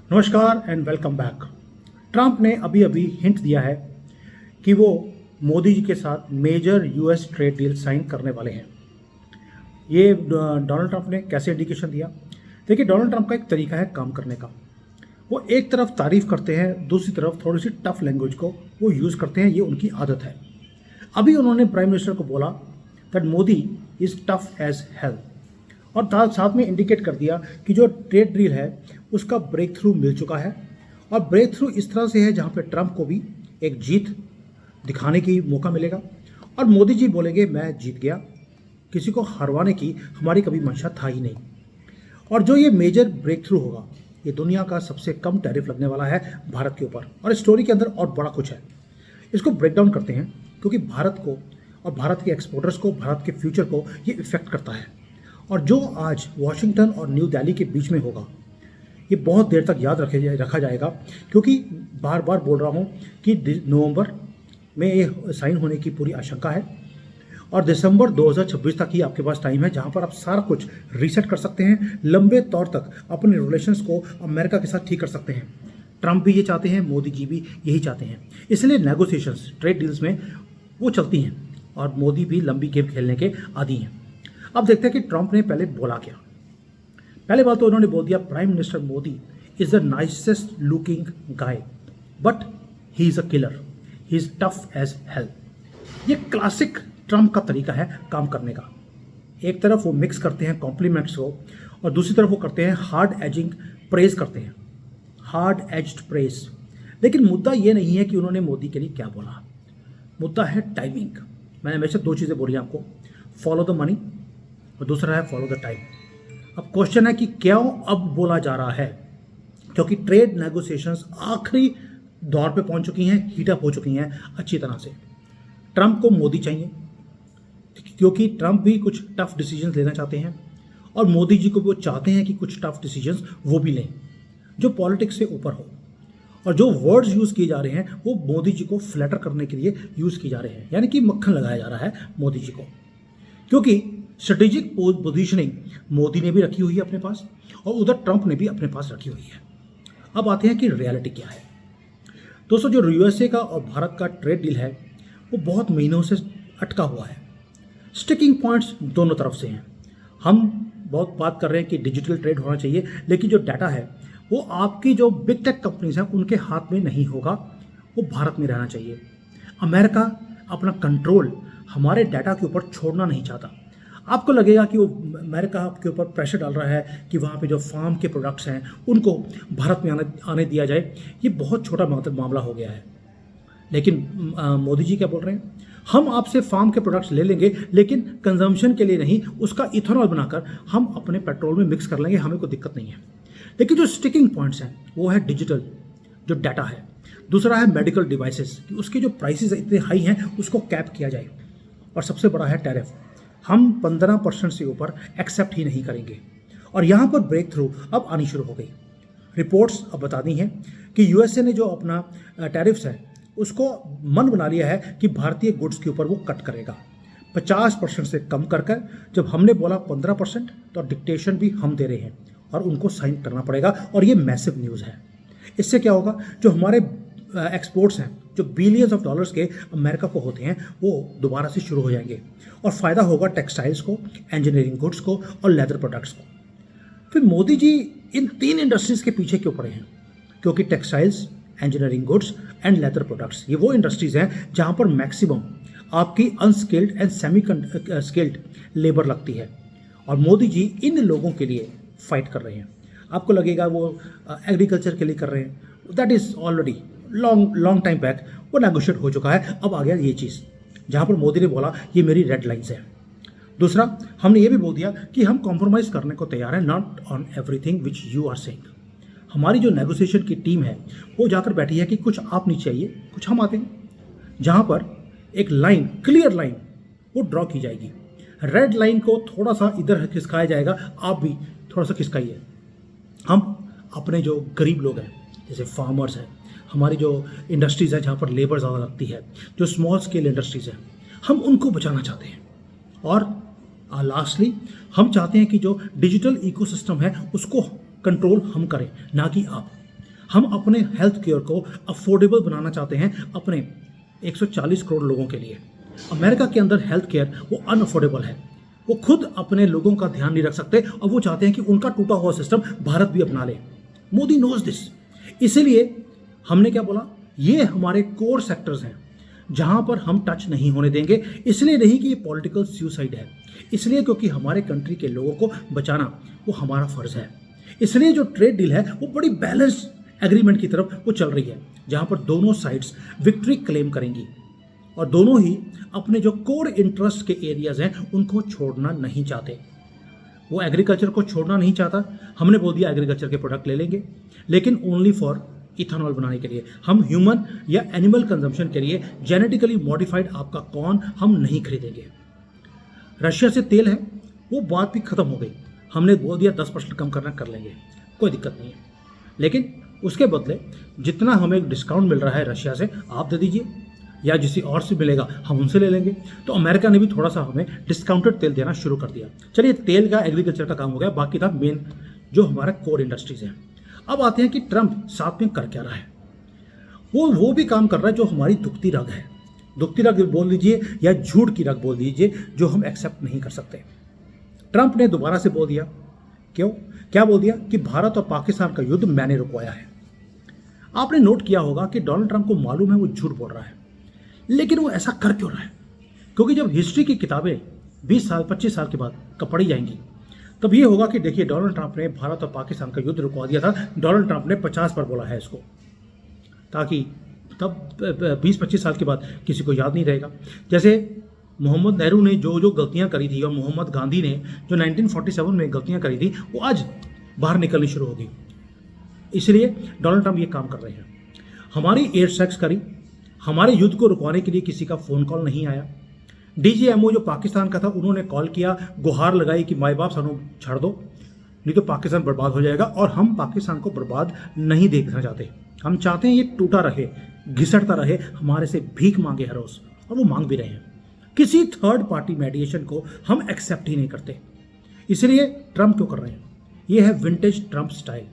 नमस्कार and welcome back. Trump ने अभी अभी हिंट दिया है कि वो मोदी जी के साथ major US trade deal sign करने वाले हैं। ये डोनाल्ड ट्रंप ने कैसे इंडिकेशन दिया? देखिए, डोनाल्ड ट्रंप का एक तरीका है काम करने का। वो एक तरफ तारीफ करते हैं, दूसरी तरफ थोड़ी सी टफ लैंग्वेज को वो यूज़ करते हैं। ये उनकी आदत है। अभी उन्होंने प्राइम मिनिस्टर को बोला that Modi is tough as hell, और साथ में इंडिकेट कर दिया कि जो ट्रेड डील है उसका ब्रेक थ्रू मिल चुका है। और ब्रेक थ्रू इस तरह से है जहां पे ट्रंप को भी एक जीत दिखाने की मौका मिलेगा और मोदी जी बोलेंगे मैं जीत गया, किसी को हरवाने की हमारी कभी मंशा था ही नहीं। और जो ये मेजर ब्रेक थ्रू होगा, ये दुनिया का सबसे कम टैरिफ लगने वाला है भारत के ऊपर। और स्टोरी के अंदर और बड़ा कुछ है, इसको ब्रेक डाउन करते हैं, क्योंकि भारत को और भारत के एक्सपोर्टर्स को, भारत के फ्यूचर को ये इफेक्ट करता है। और जो आज वॉशिंगटन और न्यू दिल्ली के बीच में होगा, ये बहुत देर तक याद रखा जाएगा, क्योंकि बार बार बोल रहा हूँ कि नवंबर में ये साइन होने की पूरी आशंका है और दिसंबर 2026 तक ही आपके पास टाइम है, जहाँ पर आप सारा कुछ रीसेट कर सकते हैं, लंबे तौर तक अपने रिलेशंस को अमेरिका के साथ ठीक कर सकते हैं। ट्रंप भी ये चाहते हैं, मोदी जी भी यही चाहते हैं, इसलिए नेगोशिएशंस ट्रेड डील्स में वो चलती हैं और मोदी भी लंबी गेम खेलने के आदी हैं। अब देखते हैं कि ट्रंप ने पहले बोला क्या। पहले बात तो उन्होंने बोल दिया, prime minister Modi is the nicest looking guy but he is a killer, he is tough as hell. ये क्लासिक ट्रंप का तरीका है काम करने का। एक तरफ वो मिक्स करते हैं कॉम्प्लीमेंट्स को और दूसरी तरफ वो करते हैं हार्ड एजिंग प्रेज करते हैं, हार्ड एज्ड प्रेज। लेकिन मुद्दा ये नहीं है कि उन्होंने मोदी के लिए क्या बोला, मुद्दा है टाइमिंग। मैंने हमेशा दो चीज़ें बोली आपको, फॉलो द मनी और दूसरा है फॉलो द टाइम। अब क्वेश्चन है कि क्यों अब बोला जा रहा है, क्योंकि ट्रेड नेगोशिएशंस आखिरी दौर पे पहुंच चुकी हैं, हीट अप हो चुकी हैं अच्छी तरह से। ट्रंप को मोदी चाहिए, क्योंकि ट्रंप भी कुछ टफ डिसीजंस लेना चाहते हैं और मोदी जी को वो चाहते हैं कि कुछ टफ डिसीजंस वो भी लें जो पॉलिटिक्स से ऊपर हो। और जो वर्ड्स यूज़ किए जा रहे हैं वो मोदी जी को फ्लैटर करने के लिए यूज़ किए जा रहे हैं, यानी कि मक्खन लगाया जा रहा है मोदी जी को, क्योंकि स्ट्रेटेजिक पोजीशनिंग मोदी ने भी रखी हुई है अपने पास और उधर ट्रंप ने भी अपने पास रखी हुई है। अब आते हैं कि रियलिटी क्या है। दोस्तों, जो यूएसए का और भारत का ट्रेड डील है वो बहुत महीनों से अटका हुआ है। स्टिकिंग पॉइंट्स दोनों तरफ से हैं। हम बहुत बात कर रहे हैं कि डिजिटल ट्रेड होना चाहिए, लेकिन जो डाटा है वो आपकी जो बिग टेक कंपनीज हैं उनके हाथ में नहीं होगा, वो भारत में रहना चाहिए। अमेरिका अपना कंट्रोल हमारे डाटा के ऊपर छोड़ना नहीं चाहता। आपको लगेगा कि वो अमेरिका आपके ऊपर प्रेशर डाल रहा है कि वहाँ पे जो फार्म के प्रोडक्ट्स हैं उनको भारत में आने दिया जाए। ये बहुत छोटा मामला हो गया है। लेकिन मोदी जी क्या बोल रहे हैं, हम आपसे फार्म के प्रोडक्ट्स ले लेंगे लेकिन कंजम्पशन के लिए नहीं, उसका इथेनॉल बनाकर हम अपने पेट्रोल में मिक्स कर लेंगे, हमें कोई दिक्कत नहीं है। लेकिन जो स्टिकिंग पॉइंट्स हैं वो है डिजिटल जो डाटा है, दूसरा है मेडिकल डिवाइसेस कि उसके जो प्राइसेस इतने हाई हैं उसको कैप किया जाए, और सबसे बड़ा है टैरिफ। हम 15% से ऊपर एक्सेप्ट ही नहीं करेंगे। और यहाँ पर ब्रेक थ्रू अब आनी शुरू हो गई। रिपोर्ट्स अब बताती हैं कि यूएसए ने जो अपना टैरिफ्स है उसको मन बना लिया है कि भारतीय गुड्स के ऊपर वो कट करेगा 50% से कम कर कर। जब हमने बोला 15%, तो डिक्टेशन भी हम दे रहे हैं और उनको साइन करना पड़ेगा। और ये मैसिव न्यूज़ है। इससे क्या होगा, जो हमारे एक्सपोर्ट्स हैं जो बिलियंस ऑफ डॉलर्स के अमेरिका को होते हैं वो दोबारा से शुरू हो जाएंगे और फ़ायदा होगा टेक्सटाइल्स को, इंजीनियरिंग गुड्स को और लेदर प्रोडक्ट्स को। फिर मोदी जी इन तीन इंडस्ट्रीज़ के पीछे क्यों पड़े हैं, क्योंकि textiles, engineering goods and leather products ये वो इंडस्ट्रीज़ हैं जहाँ पर मैक्सिमम आपकी unskilled and semi skilled labour लगती है। और मोदी जी इन लोगों के लिए फाइट कर रहे हैं। आपको लगेगा वो एग्रीकल्चर के लिए कर रहे हैं, that is already long time back वो नेगोशिएट हो चुका है। अब आ गया ये चीज़ जहाँ पर मोदी ने बोला ये मेरी रेड लाइन्स है। दूसरा, हमने ये भी बोल दिया कि हम कॉम्प्रोमाइज़ करने को तैयार हैं, not on everything which you are saying. हमारी जो नेगोशिएशन की टीम है वो जाकर बैठी है कि कुछ आप नहीं चाहिए, कुछ हम आते हैं, जहाँ पर एक लाइन, क्लियर लाइन वो ड्रॉ की जाएगी। रेड लाइन को थोड़ा सा इधर खिसकाया जाएगा, आप भी थोड़ा सा खिसकाइए। हम अपने जो गरीब लोग हैं, जैसे फार्मर्स हैं, हमारी जो इंडस्ट्रीज़ है जहाँ पर लेबर ज़्यादा लगती है, जो स्मॉल स्केल इंडस्ट्रीज़ हैं, हम उनको बचाना चाहते हैं। और लास्टली हम चाहते हैं कि जो डिजिटल इकोसिस्टम है उसको कंट्रोल हम करें, ना कि आप। हम अपने हेल्थ केयर को अफोर्डेबल बनाना चाहते हैं अपने 140 करोड़ लोगों के लिए। अमेरिका के अंदर हेल्थ केयर वो अनअफोर्डेबल है, वो खुद अपने लोगों का ध्यान नहीं रख सकते और वो चाहते हैं कि उनका टूटा हुआ सिस्टम भारत भी अपना ले। मोदी नोज दिस, इसीलिए हमने क्या बोला, ये हमारे कोर सेक्टर्स हैं जहां पर हम टच नहीं होने देंगे। इसलिए नहीं कि ये पॉलिटिकल सुसाइड है, इसलिए क्योंकि हमारे कंट्री के लोगों को बचाना वो हमारा फर्ज है। इसलिए जो ट्रेड डील है वो बड़ी बैलेंस्ड एग्रीमेंट की तरफ वो चल रही है, जहां पर दोनों साइड्स विक्ट्री क्लेम करेंगी और दोनों ही अपने जो कोर इंटरेस्ट के एरियाज हैं उनको छोड़ना नहीं चाहते। वो एग्रीकल्चर को छोड़ना नहीं चाहता, हमने बोल दिया एग्रीकल्चर के प्रोडक्ट ले लेंगे, लेकिन ओनली फॉर इथेनॉल बनाने के लिए। हम ह्यूमन या एनिमल कंजम्पशन के लिए जेनेटिकली मॉडिफाइड आपका कॉर्न हम नहीं खरीदेंगे। रशिया से तेल है, वो बात भी खत्म हो गई, हमने बोल दिया 10% कम करना कर लेंगे, कोई दिक्कत नहीं है। लेकिन उसके बदले जितना हमें डिस्काउंट मिल रहा है रशिया से आप दे दीजिए, या किसी और से मिलेगा हम उनसे ले लेंगे। तो अमेरिका ने भी थोड़ा सा हमें डिस्काउंटेड तेल देना शुरू कर दिया। चलिए, तेल का एग्रीकल्चर का काम हो गया, बाकी था मेन जो हमारा कोर इंडस्ट्रीज है। अब आते हैं कि ट्रंप साथ में कर क्या रहा है। वो भी काम कर रहा है जो हमारी दुखती रग है, दुखती रग बोल दीजिए या झूठ की रग बोल दीजिए, जो हम एक्सेप्ट नहीं कर सकते। ट्रंप ने दोबारा से बोल दिया, क्या बोल दिया कि भारत और पाकिस्तान का युद्ध मैंने रुकवाया है। आपने नोट किया होगा कि डोनाल्ड ट्रंप को मालूम है वो झूठ बोल रहा है, लेकिन वो ऐसा कर क्यों रहा है? क्योंकि जब हिस्ट्री की किताबें 20 साल 25 साल के बाद पढ़ी जाएंगी तब ये होगा कि देखिए, डोनाल्ड ट्रंप ने भारत और पाकिस्तान का युद्ध रुकवा दिया था। डोनाल्ड ट्रंप ने 50 बार बोला है इसको, ताकि तब 20-25 साल के बाद किसी को याद नहीं रहेगा। जैसे मोहम्मद नेहरू ने जो गलतियां करी थी और मोहम्मद गांधी ने जो 1947 में गलतियां करी थी वो आज बाहर निकलनी शुरू होगी। इसलिए डोनाल्ड ट्रंप ये काम कर रहे हैं। हमारी एयर स्ट्राइक्स करी, हमारे युद्ध को रुकवाने के लिए किसी का फ़ोन कॉल नहीं आया। डीजीएमओ जो पाकिस्तान का था उन्होंने कॉल किया, गुहार लगाई कि माई बाप सानू छाड़ दो, नहीं तो पाकिस्तान बर्बाद हो जाएगा। और हम पाकिस्तान को बर्बाद नहीं देखना चाहते, हम चाहते हैं ये टूटा रहे, घिसटता रहे, हमारे से भीख मांगे हर रोज, और वो मांग भी रहे हैं। किसी थर्ड पार्टी मेडिएशन को हम एक्सेप्ट ही नहीं करते। इसलिए ट्रंप क्यों कर रहे हैं? ये है विंटेज ट्रंप स्टाइल।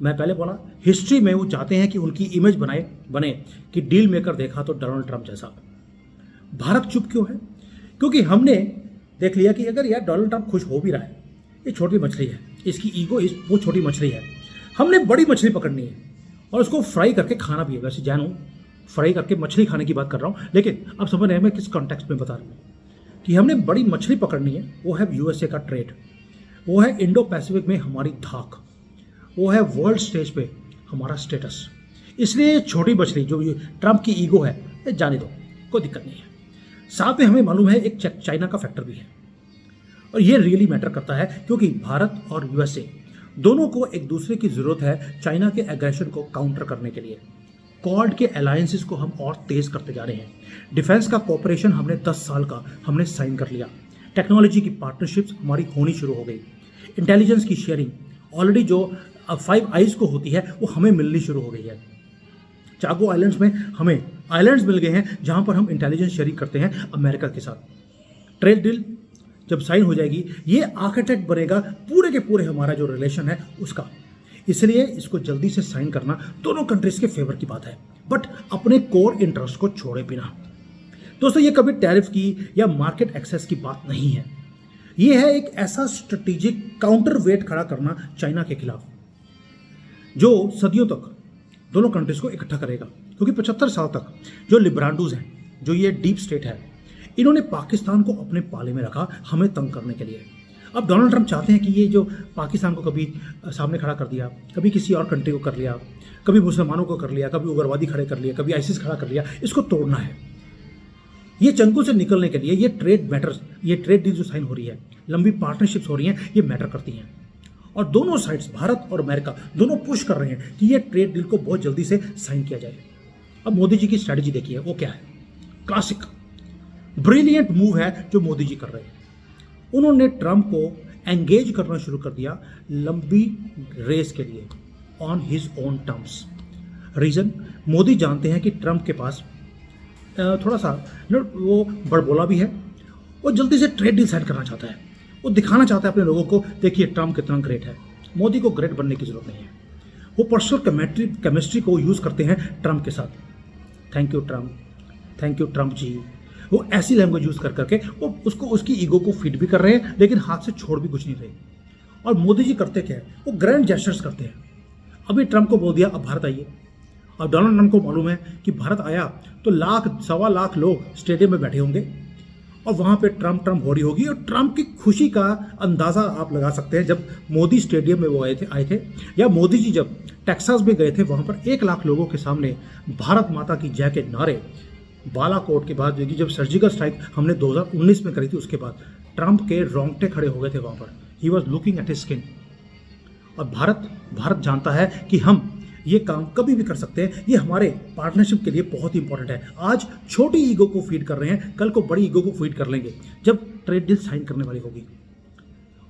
मैं पहले बोला, हिस्ट्री में वो चाहते हैं कि उनकी इमेज बने कि डील मेकर देखा तो डोनाल्ड ट्रंप जैसा। भारत चुप क्यों है? क्योंकि हमने देख लिया कि अगर यार डोनाल्ड ट्रंप खुश हो भी रहा है, ये छोटी मछली है, इसकी ईगो वो छोटी मछली है, हमने बड़ी मछली पकड़नी है और उसको फ्राई करके खाना भी है। वैसे जानू फ्राई करके मछली खाने की बात कर रहा हूँ, लेकिन अब समझ रहे हैं मैं किस कॉन्टेक्स्ट में बता रहा हूँ कि हमने बड़ी मछली पकड़नी है। वो है यूएसए का ट्रेड, वो है इंडो पैसिफिक में हमारी धाक, वो है वर्ल्ड स्टेज पे हमारा स्टेटस। इसलिए छोटी मछली जो ट्रंप की ईगो है, जाने दो, कोई दिक्कत नहीं है। साथ में हमें मालूम है एक चाइना का फैक्टर भी है, और ये रियली मैटर करता है क्योंकि भारत और यूएसए दोनों को एक दूसरे की जरूरत है चाइना के एग्रेशन को काउंटर करने के लिए। क्वाड के अलायंसेस को हम और तेज करते जा रहे हैं। डिफेंस का कोऑपरेशन हमने 10 साल का हमने साइन कर लिया। टेक्नोलॉजी की पार्टनरशिप्स हमारी होनी शुरू हो गई। इंटेलिजेंस की शेयरिंग ऑलरेडी जो 5 आइज को होती है वो हमें मिलनी शुरू हो गई है। चागो आइलैंड्स में हमें आइलैंड्स मिल गए हैं जहां पर हम इंटेलिजेंस शेयरिंग करते हैं अमेरिका के साथ। ट्रेड डील जब साइन हो जाएगी, ये आर्किटेक्ट बनेगा पूरे के पूरे हमारा जो रिलेशन है उसका। इसलिए इसको जल्दी से साइन करना दोनों कंट्रीज के फेवर की बात है, बट अपने कोर इंटरेस्ट को छोड़े बिना। दोस्तों, ये कभी टैरिफ की या मार्केट एक्सेस की बात नहीं है, ये है एक ऐसा स्ट्रेटेजिक काउंटर वेट खड़ा करना चाइना के खिलाफ जो सदियों तक दोनों कंट्रीज को इकट्ठा करेगा। क्योंकि 75 साल तक जो लिब्रांडूज हैं, जो ये डीप स्टेट है, इन्होंने पाकिस्तान को अपने पाले में रखा हमें तंग करने के लिए। अब डोनाल्ड ट्रंप चाहते हैं कि ये जो पाकिस्तान को कभी सामने खड़ा कर दिया, कभी किसी और कंट्री को कर लिया, कभी मुसलमानों को कर लिया, कभी उग्रवादी खड़े कर लिया, कभी आईसिस खड़ा कर लिया, इसको तोड़ना है। ये चंगुल से निकलने के लिए ये ट्रेड मैटर्स, ये ट्रेड डील जो साइन हो रही है, लंबी पार्टनरशिप्स हो रही हैं, ये मैटर करती हैं। और दोनों साइड्स, भारत और अमेरिका, दोनों पुश कर रहे हैं कि ये ट्रेड डील को बहुत जल्दी से साइन किया जाए। अब मोदी जी की स्ट्रैटेजी देखिए, वो क्या है? क्लासिक ब्रिलियंट मूव है जो मोदी जी कर रहे हैं। उन्होंने ट्रंप को एंगेज करना शुरू कर दिया लंबी रेस के लिए on his own terms. Reason, Modi जानते हैं कि ट्रंप के पास थोड़ा सा वो बड़बोला भी है, वो जल्दी से ट्रेड डील साइन करना चाहता है, वो दिखाना चाहता है अपने लोगों को, देखिए ट्रंप कितना ग्रेट है। मोदी को ग्रेट बनने की जरूरत नहीं है। वो पर्सनल केमिस्ट्री को यूज़ करते हैं ट्रंप के साथ। थैंक यू ट्रंप जी। वो ऐसी लैंग्वेज यूज़ कर करके वो उसकी ईगो को फीड भी कर रहे हैं, लेकिन हाथ से छोड़ भी कुछ नहीं रहे। और मोदी जी करते क्या है, वो ग्रैंड जेस्चर्स करते हैं। अभी ट्रंप को बोल दिया अब भारत आइए। अब डोनाल्ड ट्रंप को मालूम है कि भारत आया तो सवा लाख लोग स्टेडियम में बैठे होंगे और वहाँ पे ट्रंप हो रही होगी। और ट्रंप की खुशी का अंदाज़ा आप लगा सकते हैं जब मोदी स्टेडियम में वो आए थे, या मोदी जी जब टेक्सास में गए थे, वहाँ पर 1 लाख लोगों के सामने भारत माता की जय के नारे, बालाकोट के बाद जब सर्जिकल स्ट्राइक हमने 2019 में करी थी, उसके बाद ट्रंप के रोंगटे खड़े हो गए थे वहाँ पर। He was looking at his skin. और भारत जानता है कि हम ये काम कभी भी कर सकते हैं। ये हमारे पार्टनरशिप के लिए बहुत ही इंपॉर्टेंट है। आज छोटी ईगो को फीड कर रहे हैं, कल को बड़ी ईगो को फीड कर लेंगे जब ट्रेड डील साइन करने वाली होगी।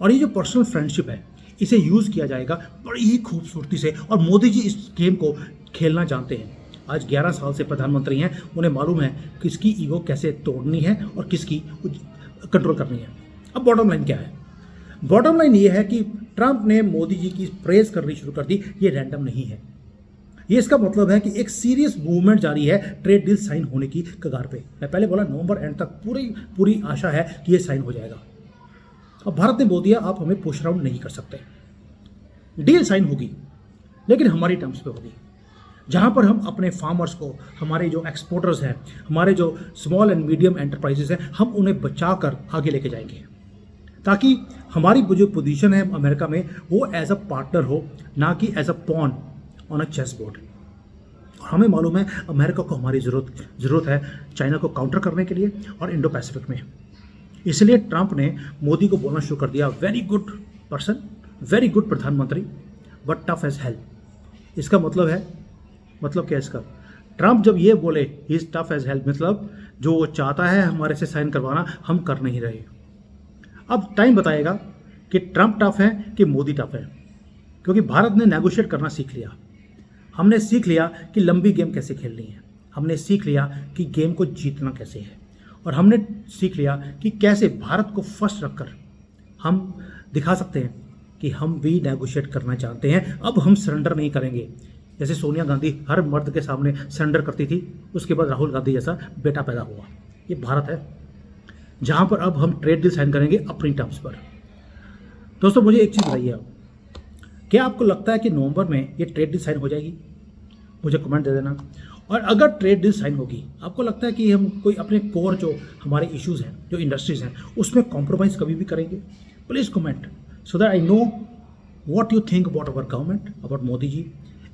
और ये जो पर्सनल फ्रेंडशिप है, इसे यूज़ किया जाएगा बड़ी ही खूबसूरती से। और मोदी जी इस गेम को खेलना जानते हैं। आज 11 साल से प्रधानमंत्री हैं, उन्हें मालूम है किसकी ईगो कैसे तोड़नी है और किसकी कंट्रोल करनी है। अब बॉटम लाइन क्या है? बॉटम लाइन ये है कि ट्रंप ने मोदी जी की प्रेज करनी शुरू कर दी। ये रैंडम नहीं है। ये इसका मतलब है कि एक सीरियस मूवमेंट जारी है ट्रेड डील साइन होने की कगार पे। मैं पहले बोला नवंबर एंड तक पूरी आशा है कि ये साइन हो जाएगा। अब भारत ने बोल दिया आप हमें पुश राउंड नहीं कर सकते। डील साइन होगी लेकिन हमारी टर्म्स पे होगी, जहां पर हम अपने फार्मर्स को, हमारे जो एक्सपोर्टर्स हैं, हमारे जो स्मॉल एंड मीडियम एंटरप्राइजेस हैं, हम उन्हें बचाकर आगे लेके जाएंगे, ताकि हमारी जो पोजीशन है अमेरिका में वो एज अ पार्टनर हो, ना कि as a pawn on a chess board. और हमें मालूम है अमेरिका को हमारी ज़रूरत है चाइना को काउंटर करने के लिए और इंडो पैसिफिक में। इसलिए ट्रंप ने मोदी को बोलना शुरू कर दिया, very good person, very good प्रधानमंत्री, बट टफ एज हेल। इसका मतलब क्या है इसका? ट्रंप जब ये बोले he is tough as hell, मतलब जो वो चाहता है हमारे से साइन करवाना, हम कर नहीं रहे। अब टाइम बताएगा कि ट्रंप टफ है कि मोदी टफ है, क्योंकि भारत ने नेगोशिएट करना सीख लिया। हमने सीख लिया कि लंबी गेम कैसे खेलनी है, हमने सीख लिया कि गेम को जीतना कैसे है, और हमने सीख लिया कि कैसे भारत को फर्स्ट रखकर हम दिखा सकते हैं कि हम भी नेगोशिएट करना चाहते हैं। अब हम सरेंडर नहीं करेंगे। जैसे सोनिया गांधी हर मर्द के सामने सरेंडर करती थी, उसके बाद राहुल गांधी जैसा बेटा पैदा हुआ। ये भारत है जहाँ पर अब हम ट्रेड डील साइन करेंगे अपनी टर्म्स पर। दोस्तों मुझे एक चीज़ बताइए आप, क्या आपको लगता है कि नवंबर में ये ट्रेड डील साइन हो जाएगी? मुझे कमेंट दे देना। और अगर ट्रेड डील साइन होगी, आपको लगता है कि हम कोई अपने कोर जो हमारे इश्यूज़ हैं, जो इंडस्ट्रीज़ हैं, उसमें कॉम्प्रोमाइज़ कभी भी करेंगे? Please comment so that I know what you think about our government, about Modi ji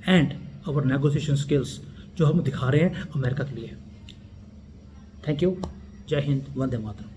and our negotiation skills जो हम दिखा रहे हैं अमेरिका के लिए। Thank you. जय हिंद, वंदे मातरम।